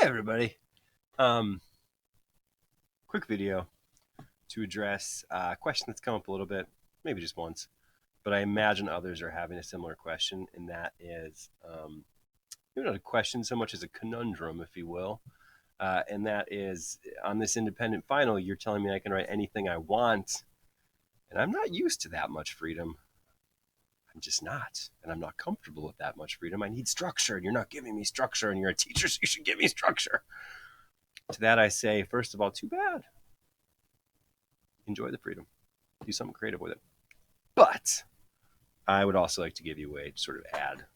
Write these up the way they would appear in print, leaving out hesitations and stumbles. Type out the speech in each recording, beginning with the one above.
everybody. Um, Quick video to address a question that's come up a little bit, maybe just once, but I imagine others are having a similar question, and that is maybe not a question so much as a conundrum, if you will. And that is on this independent final, you're telling me I can write anything I want, and I'm not used to that much freedom. I'm just not, and I'm not comfortable with that much freedom. I need structure, and you're not giving me structure, and you're a teacher, so you should give me structure. To that I say, first of all, too bad. Enjoy the freedom. Do something creative with it. But I would also like to give you a way to sort of add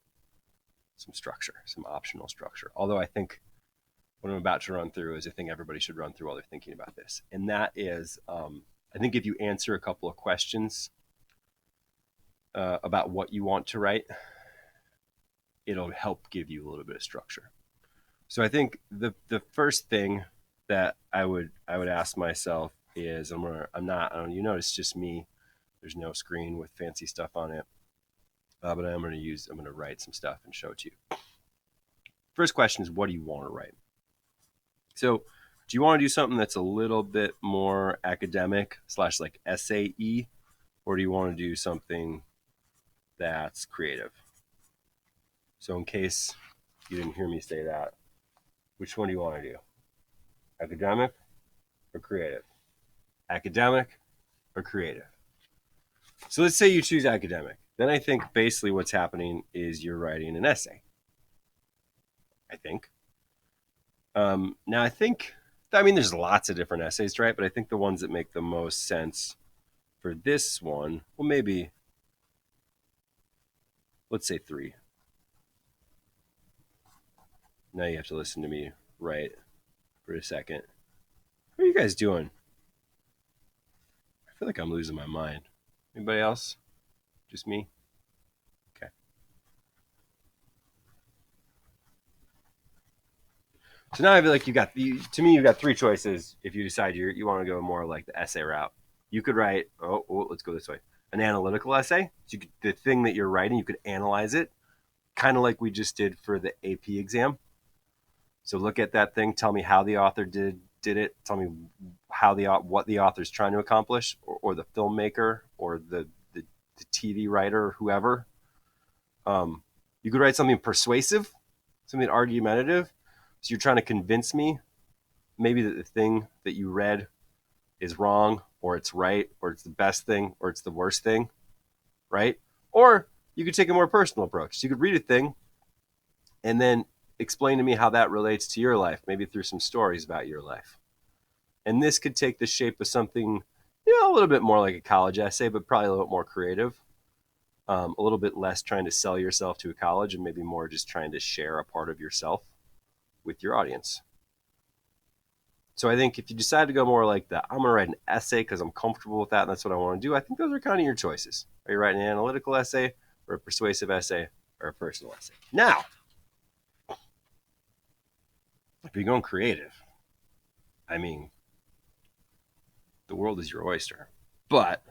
some structure, some optional structure. Although I think what I'm about to run through is a thing everybody should run through while they're thinking about this. And that is, I think if you answer a couple of questions about what you want to write, it'll help give you a little bit of structure. So I think the first thing that I would ask myself is you notice it's just me. There's no screen with fancy stuff on it. But I'm going to write some stuff and show it to you. First question is, what do you want to write? So do you want to do something that's a little bit more academic / like essay-y, or do you want to do something that's creative? So in case you didn't hear me say that, which one do you want to do? Academic or creative? Academic or creative? So let's say you choose academic. Then I think basically what's happening is you're writing an essay. I think. Now there's lots of different essays, right? But I think the ones that make the most sense for this one, well, maybe, let's say 3. Now you have to listen to me write for a second. What are you guys doing? I feel like I'm losing my mind. Anybody else? Just me? Okay. So now I feel like you've got 3 choices if you decide you want to go more like the essay route. You could write, let's go this way, an analytical essay. So the thing that you're writing, you could analyze it, kind of like we just did for the AP exam. So look at that thing, tell me how the author did it, tell me what the author's trying to accomplish, or the filmmaker, or the TV writer, or whoever. You could write something persuasive, something argumentative. So you're trying to convince me maybe that the thing that you read is wrong, or it's right, or it's the best thing, or it's the worst thing, right? Or you could take a more personal approach. So you could read a thing and then explain to me how that relates to your life, maybe through some stories about your life. And this could take the shape of something, a little bit more like a college essay, but probably a little bit more creative. A little bit less trying to sell yourself to a college, and maybe more just trying to share a part of yourself with your audience. So I think if you decide to go more like that, I'm going to write an essay because I'm comfortable with that and that's what I want to do, I think those are kind of your choices. Are you writing an analytical essay, or a persuasive essay, or a personal essay? Now, if you're going creative, the world is your oyster. But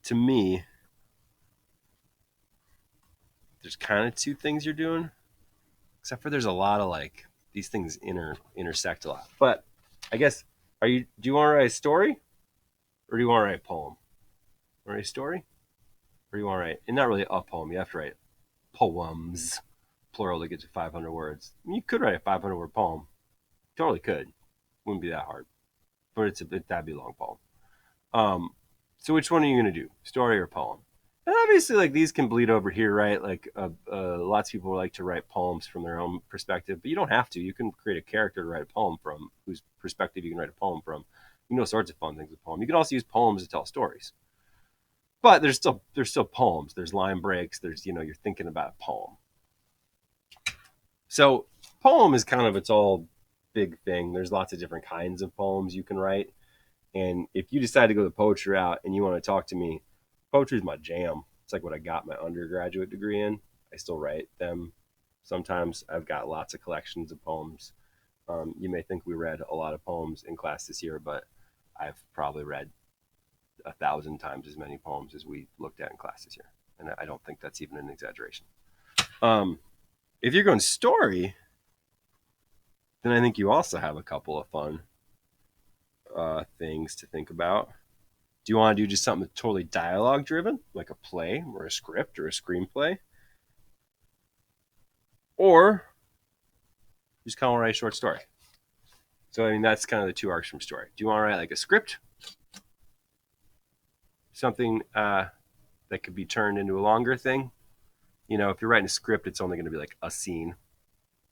to me, there's kind of 2 things you're doing, except for there's a lot of these things intersect a lot. But I guess, do you want to write a story, or do you want to write a poem? Write a story, or do you want to write, and not really a poem, you have to write poems, plural, to get to 500 words. You could write a 500-word poem. Totally could. Wouldn't be that hard. But that'd be a long poem. So which one are you going to do? Story or poem? And obviously, these can bleed over here, right? Lots of people like to write poems from their own perspective, but you don't have to. You can create a character to write a poem from, whose perspective you can write a poem from. You can do all sorts of fun things with poems. You can also use poems to tell stories. But there's still poems. There's line breaks. There's, you're thinking about a poem. So poem is kind of its all big thing. There's lots of different kinds of poems you can write. And if you decide to go the poetry route and you want to talk to me, poetry is my jam. It's like what I got my undergraduate degree in. I still write them. Sometimes I've got lots of collections of poems. You may think we read a lot of poems in class this year, but I've probably read 1,000 times as many poems as we looked at in class this year. And I don't think that's even an exaggeration. If you're going story, then I think you also have a couple of fun things to think about. Do you want to do just something totally dialogue driven, like a play or a script or a screenplay? Or just kind of write a short story? So, I mean, that's kind of the two arcs from story. Do you want to write like a script? Something that could be turned into a longer thing? You know, if you're writing a script, it's only going to be like a scene,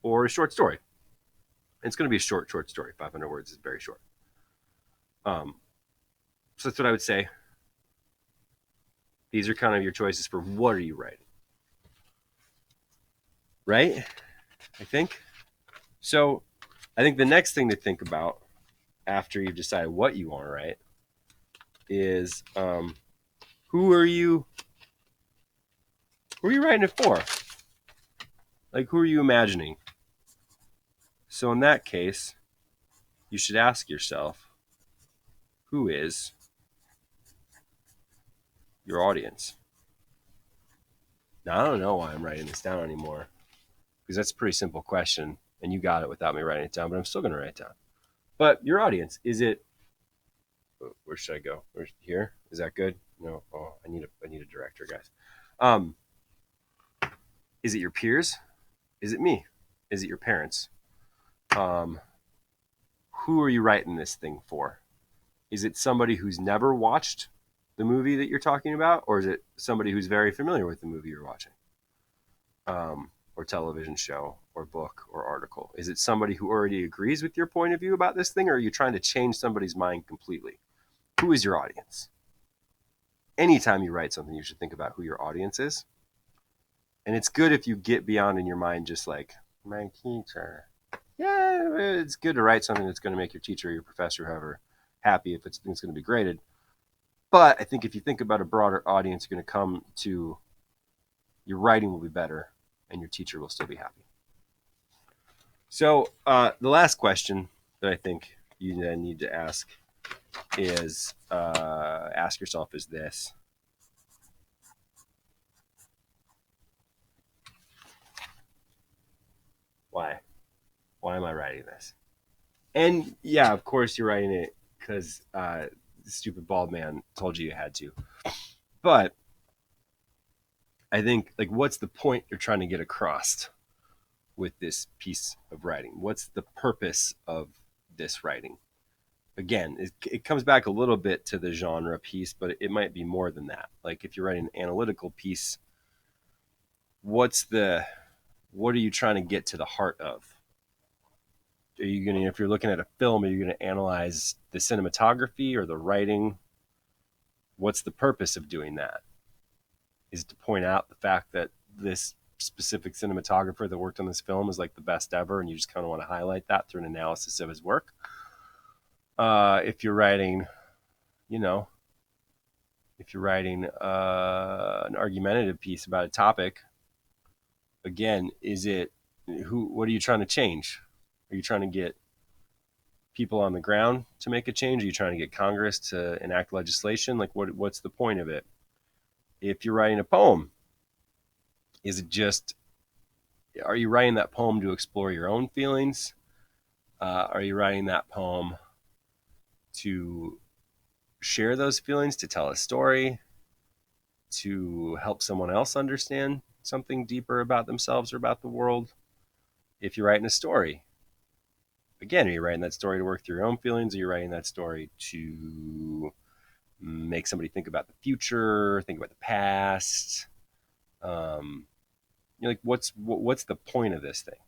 or a short story. It's going to be a short story. 500 words is very short. So that's what I would say. These are kind of your choices for what are you writing. Right? I think. So I think the next thing to think about after you've decided what you want to write is who are you writing it for? Like, who are you imagining? So in that case, you should ask yourself, who is your audience? Now, I don't know why I'm writing this down anymore, because that's a pretty simple question, and you got it without me writing it down, but I'm still going to write it down. But your audience, is it, where should I go? Here? Is that good? No. Oh, I need a director, guys. Is it your peers? Is it me? Is it your parents? Who are you writing this thing for? Is it somebody who's never watched the movie that you're talking about, or is it somebody who's very familiar with the movie you're watching, or television show, or book, or article? Is it somebody who already agrees with your point of view about this thing, or are you trying to change somebody's mind completely? Who is your audience? Anytime you write something, you should think about who your audience is. And it's good if you get beyond in your mind just like, my teacher. Yeah, it's good to write something that's going to make your teacher or your professor, whoever, happy if it's going to be graded. But I think if you think about a broader audience, you're going to come to your writing will be better and your teacher will still be happy. So the last question that I think you then need to ask is ask yourself is this. Why? Why am I writing this? And yeah, of course you're writing it because the stupid bald man told you had to. But I think, like, what's the point you're trying to get across with this piece of writing? What's the purpose of this writing? Again, it comes back a little bit to the genre piece, but it might be more than that. Like if you're writing an analytical piece, what are you trying to get to the heart of? Are you going to, if you're looking at a film, are you going to analyze the cinematography or the writing? What's the purpose of doing that? Is it to point out the fact that this specific cinematographer that worked on this film is like the best ever, and you just kind of want to highlight that through an analysis of his work? If you're writing, you know, if you're writing an argumentative piece about a topic, again, what are you trying to change? Are you trying to get people on the ground to make a change? Are you trying to get Congress to enact legislation? Like, what's the point of it? If you're writing a poem, is it just, are you writing that poem to explore your own feelings? Are you writing that poem to share those feelings, to tell a story, to help someone else understand something deeper about themselves or about the world? If you're writing a story, again, are you writing that story to work through your own feelings? Or are you writing that story to make somebody think about the future, think about the past? You're like, what's the point of this thing?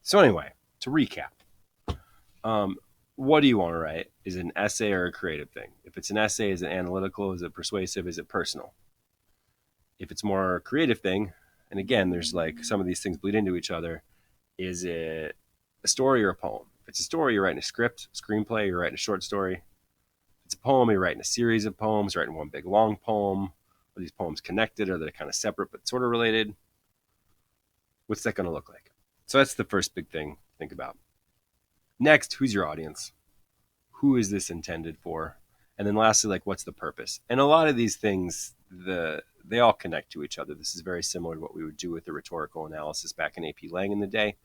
So anyway, to recap, what do you want to write? Is it an essay or a creative thing? If it's an essay, is it analytical? Is it persuasive? Is it personal? If it's more a creative thing, and again, there's like some of these things bleed into each other, is it a story or a poem? If it's a story, you're writing a script, screenplay, you're writing a short story. If it's a poem, you're writing a series of poems, you're writing one big long poem. Are these poems connected? Are they kind of separate but sort of related? What's that going to look like? So that's the first big thing to think about. Next, who's your audience? Who is this intended for? And then lastly, like, what's the purpose? And a lot of these things, they all connect to each other. This is very similar to what we would do with the rhetorical analysis back in AP Lang in the day.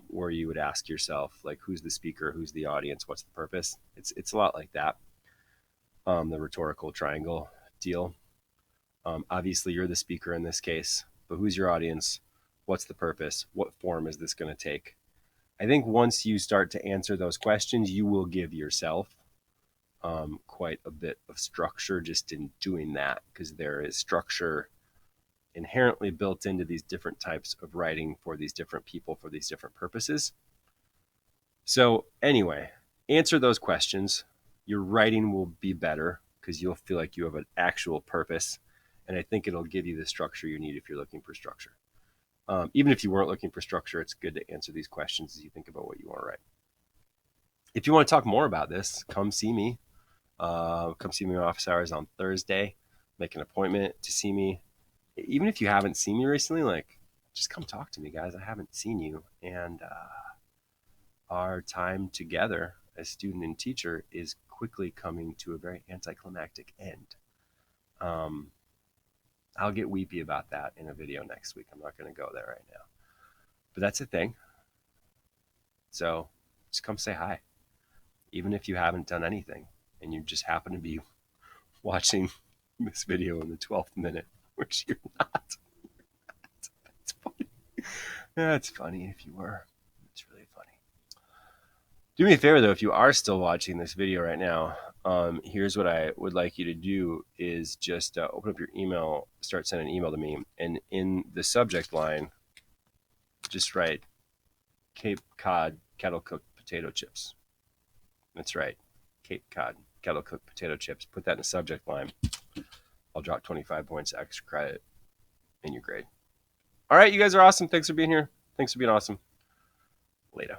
where you would ask yourself, like, who's the speaker, who's the audience, what's the purpose? It's a lot like that. The rhetorical triangle deal. Obviously, you're the speaker in this case, but who's your audience? What's the purpose? What form is this going to take? I think once you start to answer those questions, you will give yourself quite a bit of structure just in doing that, because there is structure inherently built into these different types of writing for these different people for these different purposes. So, anyway, answer those questions. Your writing will be better because you'll feel like you have an actual purpose. And I think it'll give you the structure you need if you're looking for structure. Even if you weren't looking for structure, it's good to answer these questions as you think about what you want to write. If you want to talk more about this, come see me. Come see me in office hours on Thursday. Make an appointment to see me. Even if you haven't seen me recently, like, just come talk to me, guys. I haven't seen you. And our time together as student and teacher is quickly coming to a very anticlimactic end. I'll get weepy about that in a video next week. I'm not going to go there right now. But that's a thing. So just come say hi. Even if you haven't done anything and you just happen to be watching this video in the 12th minute, which you're not. That's funny. That's funny if you were. It's really funny. Do me a favor, though, if you are still watching this video right now, here's what I would like you to do is just open up your email, start sending an email to me, and in the subject line, just write Cape Cod kettle cooked potato chips. That's right, Cape Cod kettle cooked potato chips. Put that in the subject line. I'll drop 25 points extra credit in your grade. All right, you guys are awesome. Thanks for being here. Thanks for being awesome. Later.